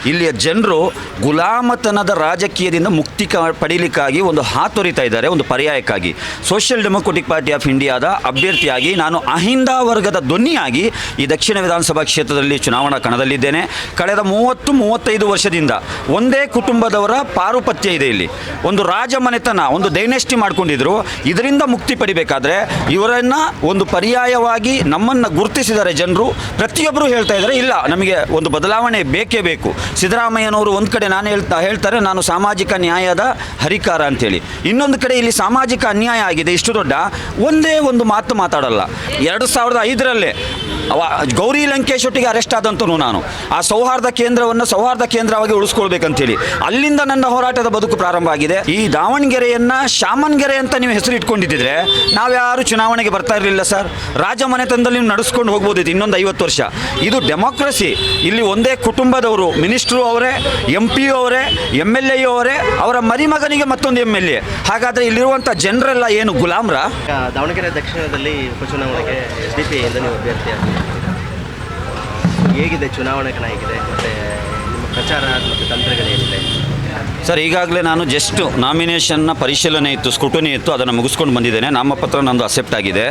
ಇಲ್ಲಿಯ ಜನರು ಗುಲಾಮತನದ ರಾಜಕೀಯದಿಂದ ಮುಕ್ತಿ ಪಡೀಲಿಕ್ಕಾಗಿ ಒಂದು ಹಾತೊರಿತಾ ಇದ್ದಾರೆ, ಒಂದು ಪರ್ಯಾಯಕ್ಕಾಗಿ. ಸೋಷಿಯಲ್ ಡೆಮೊಕ್ರೆಟಿಕ್ ಪಾರ್ಟಿ ಆಫ್ ಇಂಡಿಯಾದ ಅಭ್ಯರ್ಥಿಯಾಗಿ ನಾನು ಅಹಿಂದ ವರ್ಗದ ಧ್ವನಿಯಾಗಿ ಈ ದಕ್ಷಿಣ ವಿಧಾನಸಭಾ ಕ್ಷೇತ್ರದಲ್ಲಿ ಚುನಾವಣಾ ಕಣದಲ್ಲಿದ್ದೇನೆ. ಕಳೆದ 30-35 ವರ್ಷದಿಂದ ಒಂದೇ ಕುಟುಂಬದವರ ಪಾರುಪತ್ಯ ಇದೆ. ಇಲ್ಲಿ ಒಂದು ರಾಜಮನೆತನ, ಒಂದು ಡೈನೆಸ್ಟಿ ಮಾಡ್ಕೊಂಡಿದ್ರು. ಇದರಿಂದ ಮುಕ್ತಿ ಪಡಿಬೇಕಾದ್ರೆ ಇವರನ್ನು ಒಂದು ಪರ್ಯಾಯವಾಗಿ ನಮ್ಮನ್ನು ಗುರುತಿಸಿದ್ದಾರೆ ಜನರು. ಪ್ರತಿಯೊಬ್ಬರು ಹೇಳ್ತಾ ಇದ್ದಾರೆ, ಇಲ್ಲ ನಮಗೆ ಒಂದು ಬದಲಾವಣೆ ಬೇಕೇ ಬೇಕು. ಸಿದ್ದರಾಮಯ್ಯನವರು ಒಂದು ಕಡೆ ಹೇಳ್ತಾರೆ ನಾನು ಸಾಮಾಜಿಕ ನ್ಯಾಯದ ಹರಿಕಾರ ಅಂತೇಳಿ, ಇನ್ನೊಂದು ಕಡೆ ಇಲ್ಲಿ ಸಾಮಾಜಿಕ ಅನ್ಯಾಯ ಆಗಿದೆ ಇಷ್ಟು ದೊಡ್ಡ, ಒಂದೇ ಒಂದು ಮಾತು ಮಾತಾಡಲ್ಲ. 2005ರಲ್ಲಿ ಗೌರಿ ಲಂಕೇಶ್ ಒಟ್ಟಿಗೆ ಅರೆಸ್ಟ್ ಆದಂತನು ನಾನು. ಆ ಸೌಹಾರ್ದ ಕೇಂದ್ರವನ್ನು ಸೌಹಾರ್ದ ಕೇಂದ್ರವಾಗಿ ಉಳಿಸ್ಕೊಳ್ಬೇಕಂತೇಳಿ ಅಲ್ಲಿಂದ ನನ್ನ ಹೋರಾಟದ ಬದುಕು ಪ್ರಾರಂಭ ಆಗಿದೆ. ಈ ದಾವಣಗೆರೆಯನ್ನು ಶಾಮನ್ಗೆರೆ ಅಂತ ನೀವು ಹೆಸರು ಇಟ್ಕೊಂಡಿದ್ದರೆ ನಾವ್ಯಾರು ಚುನಾವಣೆಗೆ ಬರ್ತಾ ಇರಲಿಲ್ಲ ಸರ್. ರಾಜಮನೆತನದಲ್ಲಿ ನೀವು ನಡೆಸ್ಕೊಂಡು ಹೋಗ್ಬೋದಿತ್ತು ಇನ್ನೊಂದು 50 ವರ್ಷ. ಇದು ಡೆಮೋಕ್ರಸಿ. ಇಲ್ಲಿ ಒಂದೇ ಕುಟುಂಬದವರು, ಮಿನಿಸ್ಟ್ರು ಅವರೇ, MP ಅವರೇ, MLA ಅವರೇ, ಅವರ ಮರಿಮಗನಿಗೆ ಮತ್ತೊಂದು MLA. ಹಾಗಾದರೆ ಇಲ್ಲಿರುವಂಥ ಜನರೆಲ್ಲ ಏನು ಗುಲಾಮ್ರ? ದಾವಣಗೆರೆ ದಕ್ಷಿಣದಲ್ಲಿ ಉಪಚುನಾವಣೆಗೆ SDPಯಿಂದ ನೀವು ಅಭ್ಯರ್ಥಿಯಾಗಿ ಹೇಗಿದೆ ಚುನಾವಣೆ ಕಣ ಹೇಗಿದೆ, ಮತ್ತು ನಿಮ್ಮ ಪ್ರಚಾರ ಮತ್ತು ತಂತ್ರಗಳೇನಿದೆ ಸರ್? ಈಗಾಗಲೇ ನಾನು ಜಸ್ಟ್ ನಾಮಿನೇಷನ್ನ ಪರಿಶೀಲನೆ ಇತ್ತು, ಸ್ಕ್ರೂಟನಿ ಇತ್ತು, ಅದನ್ನು ಮುಗಿಸ್ಕೊಂಡು ಬಂದಿದ್ದೇನೆ. ನಾಮಪತ್ರ ನಂದು ಅಕ್ಸೆಪ್ಟ್ ಆಗಿದೆ.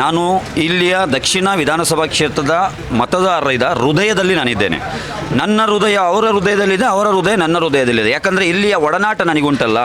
ನಾನು ಇಲ್ಲಿಯ ದಕ್ಷಿಣ ವಿಧಾನಸಭಾ ಕ್ಷೇತ್ರದ ಮತದಾರರ ಹೃದಯದಲ್ಲಿ ನಾನಿದ್ದೇನೆ. ನನ್ನ ಹೃದಯ ಅವರ ಹೃದಯದಲ್ಲಿದೆ, ಅವರ ಹೃದಯ ನನ್ನ ಹೃದಯದಲ್ಲಿದೆ. ಯಾಕಂದರೆ ಇಲ್ಲಿಯ ಒಡನಾಟ ನನಗುಂಟಲ್ಲ.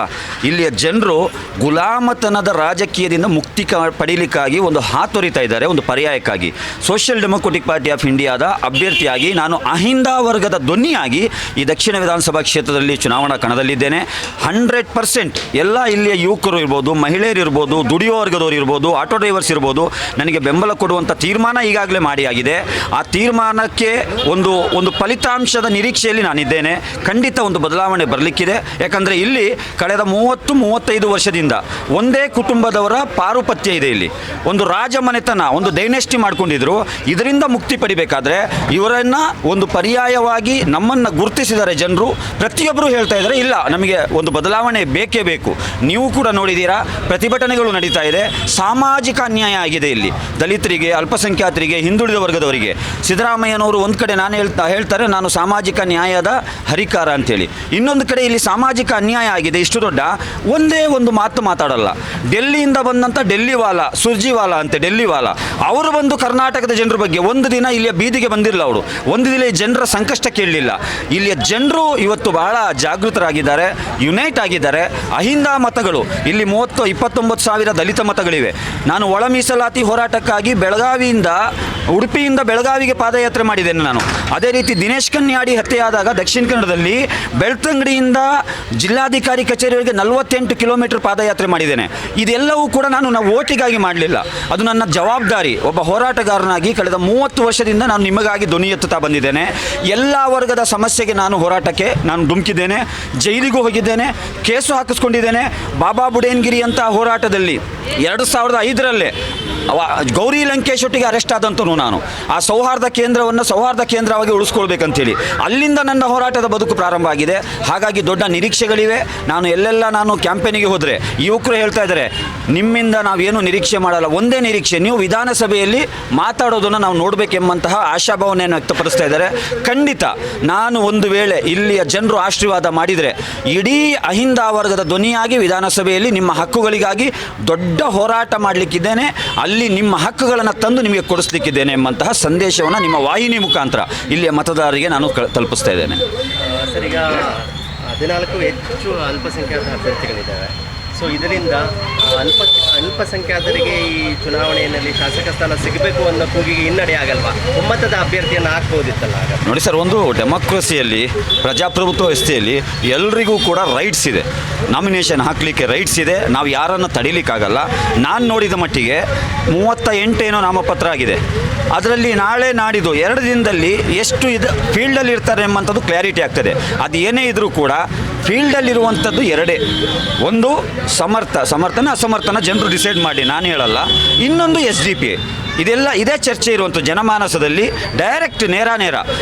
ಇಲ್ಲಿಯ ಜನರು ಗುಲಾಮತನದ ರಾಜಕೀಯದಿಂದ ಮುಕ್ತಿ ಪಡೀಲಿಕ್ಕಾಗಿ ಒಂದು ಹಾತೊರಿತಾ ಇದ್ದಾರೆ, ಒಂದು ಪರ್ಯಾಯಕ್ಕಾಗಿ. ಸೋಷಿಯಲ್ ಡೆಮೊಕ್ರೆಟಿಕ್ ಪಾರ್ಟಿ ಆಫ್ ಇಂಡಿಯಾದ ಅಭ್ಯರ್ಥಿಯಾಗಿ ನಾನು ಅಹಿಂದ ವರ್ಗದ ಧ್ವನಿಯಾಗಿ ಈ ದಕ್ಷಿಣ ವಿಧಾನಸಭಾ ಕ್ಷೇತ್ರದಲ್ಲಿ ಚುನಾವಣಾ ಕಣದಲ್ಲಿದ್ದೇನೆ. 100% ಎಲ್ಲ ಇಲ್ಲಿಯ ಯುವಕರು ಇರ್ಬೋದು, ಮಹಿಳೆಯರು ಇರ್ಬೋದು, ದುಡಿಯೋ ವರ್ಗದವರು ಇರ್ಬೋದು, ಆಟೋ ಡ್ರೈವರ್ಸ್ ಇರ್ಬೋದು, ನನಗೆ ಬೆಂಬಲ ಕೊಡುವಂಥ ತೀರ್ಮಾನ ಈಗಾಗಲೇ ಮಾಡಿಯಾಗಿದೆ. ಆ ತೀರ್ಮಾನಕ್ಕೆ ಒಂದು ಫಲಿತಾಂಶದ ನಿರೀಕ್ಷೆಯಲ್ಲಿ ನಾನಿದ್ದೇನೆ. ಖಂಡಿತ ಒಂದು ಬದಲಾವಣೆ ಬರಲಿಕ್ಕಿದೆ. ಯಾಕಂದರೆ ಇಲ್ಲಿ ಕಳೆದ 30-35 ವರ್ಷದಿಂದ ಒಂದೇ ಕುಟುಂಬದವರ ಪಾರುಪತ್ಯ ಇದೆ. ಇಲ್ಲಿ ಒಂದು ರಾಜಮನೆತನ, ಒಂದು ಡೈನೆಸ್ಟಿ ಮಾಡ್ಕೊಂಡಿದ್ರು. ಇದರಿಂದ ಮುಕ್ತಿ ಪಡಿಬೇಕಾದ್ರೆ ಇವರನ್ನು ಒಂದು ಪರ್ಯಾಯವಾಗಿ ನಮ್ಮನ್ನು ಗುರುತಿಸಿದ್ದಾರೆ ಜನರು. ಪ್ರತಿಯೊಬ್ಬರು ಹೇಳ್ತಾ ಇದ್ದಾರೆ, ಇಲ್ಲ ನಮಗೆ ಒಂದು ಬದಲಾವಣೆ ಬೇಕೇ ಬೇಕು. ನೀವು ಕೂಡ ನೋಡಿದ್ದೀರಾ, ಪ್ರತಿಭಟನೆಗಳು ನಡೀತಾ ಇದೆ. ಸಾಮಾಜಿಕ ಅನ್ಯಾಯ ಆಗಿದೆ ಇಲ್ಲಿ ದಲಿತರಿಗೆ, ಅಲ್ಪಸಂಖ್ಯಾತರಿಗೆ, ಹಿಂದುಳಿದ ವರ್ಗದವರಿಗೆ. ಸಿದ್ದರಾಮಯ್ಯನವರು ಒಂದು ಕಡೆ ಹೇಳ್ತಾರೆ ನಾನು ಸಾಮಾಜಿಕ ನ್ಯಾಯದ ಹರಿಕಾರ ಅಂತೇಳಿ, ಇನ್ನೊಂದು ಕಡೆ ಇಲ್ಲಿ ಸಾಮಾಜಿಕ ಅನ್ಯಾಯ ಆಗಿದೆ ಇಷ್ಟು ದೊಡ್ಡ, ಒಂದೇ ಒಂದು ಮಾತು ಮಾತಾಡಲ್ಲ. ಡೆಲ್ಲಿಯಿಂದ ಬಂದಂಥ ಡೆಲ್ಲಿವಾಲಾ, ಸುರ್ಜಿವಾಲಾ ಅಂತೆ ಡೆಲ್ಲಿವಾಲಾ, ಅವರು ಬಂದು ಕರ್ನಾಟಕದ ಜನರ ಬಗ್ಗೆ ಒಂದು ದಿನ ಇಲ್ಲಿಯ ಬೀದಿಗೆ ಬಂದಿರಲಿಲ್ಲ. ಅವರು ಒಂದು ದಿನ ಜನರ ಸಂಕಷ್ಟ ಕೇಳಲಿಲ್ಲ. ಇಲ್ಲಿಯ ಜನರು ಇವತ್ತು ಬಹಳ ಜಾಗೃತರಾಗಿದ್ದಾರೆ, ಯುನೈಟ್ ಆಗಿದ್ದಾರೆ. ಅಹಿಂದ ಮತಗಳು ಇಲ್ಲಿ 29 ಸಾವಿರ ದಲಿತ ಮತಗಳಿವೆ. ನಾನು ಒಳ ಮೀಸಲಾತಿ ಹೋರಾಟಕ್ಕಾಗಿ ಉಡುಪಿಯಿಂದ ಬೆಳಗಾವಿಗೆ ಪಾದಯಾತ್ರೆ ಮಾಡಿದ್ದೇನೆ ನಾನು. ಅದೇ ರೀತಿ ದಿನೇಶ್ ಕನ್ಯಾಡಿ ಹತ್ಯೆಯಾದಾಗ ದಕ್ಷಿಣ ಕನ್ನಡದಲ್ಲಿ ಬೆಳ್ತಂಗಡಿಯಿಂದ ಜಿಲ್ಲಾಧಿಕಾರಿ ಕಚೇರಿಯವರೆಗೆ 48 ಕಿಲೋಮೀಟರ್ ಪಾದಯಾತ್ರೆ ಮಾಡಿದ್ದೇನೆ. ಇದೆಲ್ಲವೂ ಕೂಡ ನಾನು ಓಟಿಗಾಗಿ ಮಾಡಲಿಲ್ಲ, ಅದು ನನ್ನ ಜವಾಬ್ದಾರಿ. ಒಬ್ಬ ಹೋರಾಟಗಾರನಾಗಿ ಕಳೆದ 30 ವರ್ಷದಿಂದ ನಾನು ನಿಮಗಾಗಿ ಧ್ವನಿ ಎತ್ತುತ್ತಾ ಬಂದಿದ್ದೇನೆ. ಎಲ್ಲ ವರ್ಗದ ಸಮಸ್ಯೆಗೆ ನಾನು ಹೋರಾಟಕ್ಕೆ ಧುಮುಕಿದ್ದೇನೆ, ಜೈಲಿಗೂ ಹೋಗಿದ್ದೇನೆ, ಕೇಸು ಹಾಕಿಸ್ಕೊಂಡಿದ್ದೇನೆ. ಬಾಬಾ ಬುಡೇನ್ಗಿರಿ ಅಂತ ಹೋರಾಟದಲ್ಲಿ 2005ರಲ್ಲೇ ಗೌರಿ ಲಂಕೇಶ್ ಒಟ್ಟಿಗೆ ಅರೆಸ್ಟ್ ಆದಂತನು ನಾನು. ಆ ಸೌಹಾರ್ದ ಕೇಂದ್ರವನ್ನು ಸೌಹಾರ್ದ ಕೇಂದ್ರವಾಗಿ ಉಳಿಸ್ಕೊಳ್ಬೇಕಂತೇಳಿ ಅಲ್ಲಿಂದ ನನ್ನ ಹೋರಾಟದ ಬದುಕು ಪ್ರಾರಂಭ ಆಗಿದೆ. ಹಾಗಾಗಿ ದೊಡ್ಡ ನಿರೀಕ್ಷೆಗಳಿವೆ. ಎಲ್ಲೆಲ್ಲ ಕ್ಯಾಂಪೇನಿಗೆ ಹೋದರೆ ಯುವಕರು ಹೇಳ್ತಾ ಇದ್ದಾರೆ, ನಿಮ್ಮಿಂದ ನಾವೇನು ನಿರೀಕ್ಷೆ ಮಾಡಲ್ಲ, ಒಂದೇ ನಿರೀಕ್ಷೆ, ನೀವು ವಿಧಾನಸಭೆಯಲ್ಲಿ ಮಾತಾಡೋದನ್ನು ನಾವು ನೋಡಬೇಕೆಂಬಂತಹ ಆಶಾಭಾವನೆಯನ್ನು ವ್ಯಕ್ತಪಡಿಸ್ತಾ ಇದ್ದಾರೆ. ಖಂಡಿತ ನಾನು ಒಂದು ವೇಳೆ ಇಲ್ಲಿಯ ಜನರು ಆಶೀರ್ವಾದ ಮಾಡಿದರೆ ಇಡೀ ಅಹಿಂದ ವರ್ಗದ ಧ್ವನಿಯಾಗಿ ವಿಧಾನಸಭೆಯಲ್ಲಿ ನಿಮ್ಮ ಹಕ್ಕುಗಳಿಗಾಗಿ ದೊಡ್ಡ ಹೋರಾಟ ಮಾಡಲಿಕ್ಕಿದ್ದೇನೆ. ಅಲ್ಲಿ ನಿಮ್ಮ ಹಕ್ಕುಗಳನ್ನು ತಂದು ನಿಮಗೆ ಕೊಡಿಸ್ಲಿಕ್ಕಿದ್ದೇನೆ ಎಂಬಂತಹ ಸಂದೇಶವನ್ನು ನಿಮ್ಮ ವಾಹಿನಿ ಮುಖಾಂತರ ಇಲ್ಲಿಯ ಮತದಾರರಿಗೆ ನಾನು ತಲುಪಿಸ್ತಾ ಇದ್ದೇನೆ. ಸರ್, ಈಗ 14 ಹೆಚ್ಚು ಅಲ್ಪಸಂಖ್ಯಾತ ಅಭ್ಯರ್ಥಿಗಳಿದ್ದಾವೆ. ಸೊ ಇದರಿಂದ ಅಲ್ಪಸಂಖ್ಯಾತರಿಗೆ ಈ ಚುನಾವಣೆಯಲ್ಲಿ ಶಾಸಕ ಸ್ಥಾನ ಸಿಗಬೇಕು ಅನ್ನೋ ಕೂಗಿಗೆ ಹಿನ್ನಡೆ ಆಗಲ್ವಾ? ಒಮ್ಮತದ ಅಭ್ಯರ್ಥಿಯನ್ನು ಹಾಕ್ಬೋದಿತ್ತಲ್ಲ? ನೋಡಿ ಸರ್, ಒಂದು ಡೆಮೋಕ್ರಸಿಯಲ್ಲಿ, ಪ್ರಜಾಪ್ರಭುತ್ವ ವ್ಯವಸ್ಥೆಯಲ್ಲಿ ಎಲ್ರಿಗೂ ಕೂಡ ರೈಟ್ಸ್ ಇದೆ, ನಾಮಿನೇಷನ್ ಹಾಕಲಿಕ್ಕೆ ರೈಟ್ಸ್ ಇದೆ. ನಾವು ಯಾರನ್ನು ತಡೀಲಿಕ್ಕಾಗಲ್ಲ. ನಾನು ನೋಡಿದ ಮಟ್ಟಿಗೆ 38 ಏನೋ ನಾಮಪತ್ರ ಆಗಿದೆ. ಅದರಲ್ಲಿ ನಾಳೆ ನಾಡಿದ್ದು 2 ದಿನದಲ್ಲಿ ಎಷ್ಟು ಫೀಲ್ಡಲ್ಲಿ ಇರ್ತಾರೆ ಎಂಬಂಥದ್ದು ಕ್ಲಾರಿಟಿ ಆಗ್ತದೆ. ಅದು ಏನೇ ಇದ್ದರೂ ಕೂಡ ಫೀಲ್ಡಲ್ಲಿರುವಂಥದ್ದು ಎರಡೇ. ಒಂದು ಸಮರ್ಥನ ಅಸಮರ್ಥನ ಜನರು ಡಿಸೈಡ್ ಮಾಡಿ, ನಾನು ಹೇಳಲ್ಲ. ಇನ್ನೊಂದು SDP ಇದೆಲ್ಲ ಇದೇ ಚರ್ಚೆ ಇರುವಂಥ ಜನಮಾನಸದಲ್ಲಿ ಡೈರೆಕ್ಟ್ ನೇರ.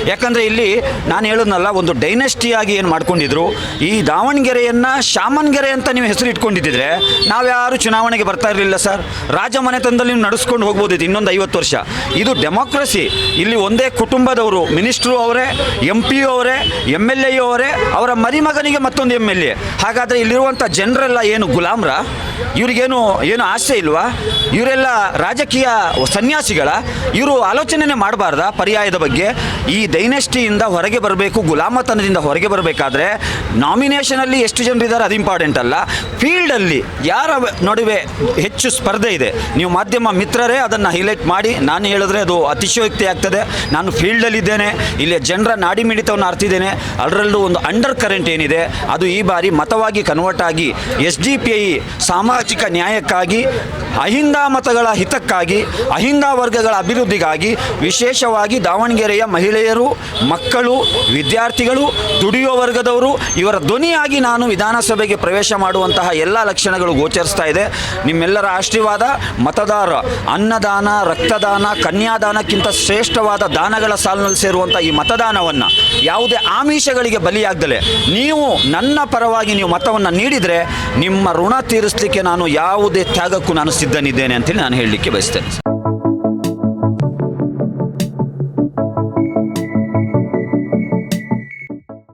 ಯಾಕಂದರೆ ಇಲ್ಲಿ ನಾನು ಹೇಳೋದ್ನಲ್ಲ, ಒಂದು ಡೈನೆಸ್ಟಿಯಾಗಿ ಏನು ಮಾಡ್ಕೊಂಡಿದ್ರು, ಈ ದಾವಣಗೆರೆಯನ್ನು ಶಾಮನ್ಗೆರೆ ಅಂತ ನೀವು ಹೆಸರು ಇಟ್ಕೊಂಡಿದ್ದಿದ್ರೆ ನಾವ್ಯಾರು ಚುನಾವಣೆಗೆ ಬರ್ತಾ ಇರಲಿಲ್ಲ ಸರ್. ರಾಜಮನೆತನದಲ್ಲಿ ನೀವು ನಡೆಸ್ಕೊಂಡು ಹೋಗ್ಬೋದಿತ್ತು ಇನ್ನೊಂದು 50 ವರ್ಷ. ಇದು ಡೆಮೋಕ್ರಸಿ. ಇಲ್ಲಿ ಒಂದೇ ಕುಟುಂಬದವರು, ಮಿನಿಸ್ಟ್ರು ಅವರೇ, MP ಅವರೇ, MLA ಅವರೇ, ಅವರ ಮರಿಮಗನಿಗೆ ಮತ್ತೊಂದು MLA. ಹಾಗಾದರೆ ಇಲ್ಲಿರುವಂಥ ಜನರೆಲ್ಲ ಏನು ಗುಲಾಮ್ರ? ಇವ್ರಿಗೇನು ಆಸೆ ಇಲ್ವಾ? ಇವರೆಲ್ಲ ರಾಜಕೀಯ ಸನ್ಯಾಸಿಗಳ? ಇವರು ಆಲೋಚನೆ ಮಾಡಬಾರ್ದ ಪರ್ಯಾಯದ ಬಗ್ಗೆ? ಈ ಡೈನೆಸ್ಟಿಯಿಂದ ಹೊರಗೆ ಬರಬೇಕು, ಗುಲಾಮತನದಿಂದ ಹೊರಗೆ ಬರಬೇಕಾದ್ರೆ ನಾಮಿನೇಷನಲ್ಲಿ ಎಷ್ಟು ಜನರಿದ್ದಾರೆ ಅದು ಇಂಪಾರ್ಟೆಂಟ್ ಅಲ್ಲ, ಫೀಲ್ಡಲ್ಲಿ ಯಾರ ನಡುವೆ ಹೆಚ್ಚು ಸ್ಪರ್ಧೆ ಇದೆ. ನೀವು ಮಾಧ್ಯಮ ಮಿತ್ರರೇ ಅದನ್ನು ಹೈಲೈಟ್ ಮಾಡಿ. ನಾನು ಹೇಳಿದ್ರೆ ಅದು ಅತಿಶಯೋಕ್ತಿ ಆಗ್ತದೆ. ನಾನು ಫೀಲ್ಡಲ್ಲಿದ್ದೇನೆ, ಇಲ್ಲಿ ಜನರ ನಾಡಿ ಮಿಡಿತವನ್ನು ಅರ್ತಿದ್ದೇನೆ. ಅದರಲ್ಲೂ ಒಂದು ಅಂಡರ್ ಕರೆಂಟ್ ಏನಿದೆ ಅದು ಈ ಬಾರಿ ಮತವಾಗಿ ಕನ್ವರ್ಟ್ ಆಗಿ SDPI ಸಾಮಾಜಿಕ ನ್ಯಾಯಕ್ಕಾಗಿ, ಅಹಿಂದ ಮತಗಳ ಹಿತಕ್ಕಾಗಿ, ಅಹಿಂದ ವರ್ಗಗಳ ಅಭಿವೃದ್ಧಿಗಾಗಿ, ವಿಶೇಷವಾಗಿ ದಾವಣಗೆರೆಯ ಮಹಿಳೆಯರು, ಮಕ್ಕಳು, ವಿದ್ಯಾರ್ಥಿಗಳು, ದುಡಿಯುವ ವರ್ಗದವರು ಇವರ ಧ್ವನಿಯಾಗಿ ನಾನು ವಿಧಾನಸಭೆಗೆ ಪ್ರವೇಶ ಮಾಡುವಂತಹ ಎಲ್ಲ ಲಕ್ಷಣಗಳು ಗೋಚರಿಸ್ತಾ ಇದೆ. ನಿಮ್ಮೆಲ್ಲರ ಆಶೀರ್ವಾದ, ಮತದಾರ, ಅನ್ನದಾನ, ರಕ್ತದಾನ, ಕನ್ಯಾದಾನಕ್ಕಿಂತ ಶ್ರೇಷ್ಠವಾದ ದಾನಗಳ ಸಾಲಿನಲ್ಲಿ ಸೇರುವಂಥ ಈ ಮತದಾನವನ್ನು ಯಾವುದೇ ಆಮಿಷಗಳಿಗೆ ಬಲಿಯಾಗದಲೆ ನೀವು ನನ್ನ ಪರವಾಗಿ ನೀವು ಮತವನ್ನು ನೀಡಿದರೆ ನಿಮ್ಮ ಋಣ ತೀರಿಸಲಿಕ್ಕೆ ನಾನು ಯಾವುದೇ ತ್ಯಾಗಕ್ಕೂ ನಾನು ಸಿದ್ಧನಿದ್ದೇನೆ ಅಂತೇಳಿ ನಾನು ಹೇಳಲಿಕ್ಕೆ ಬಯಸ್ತೇನೆ.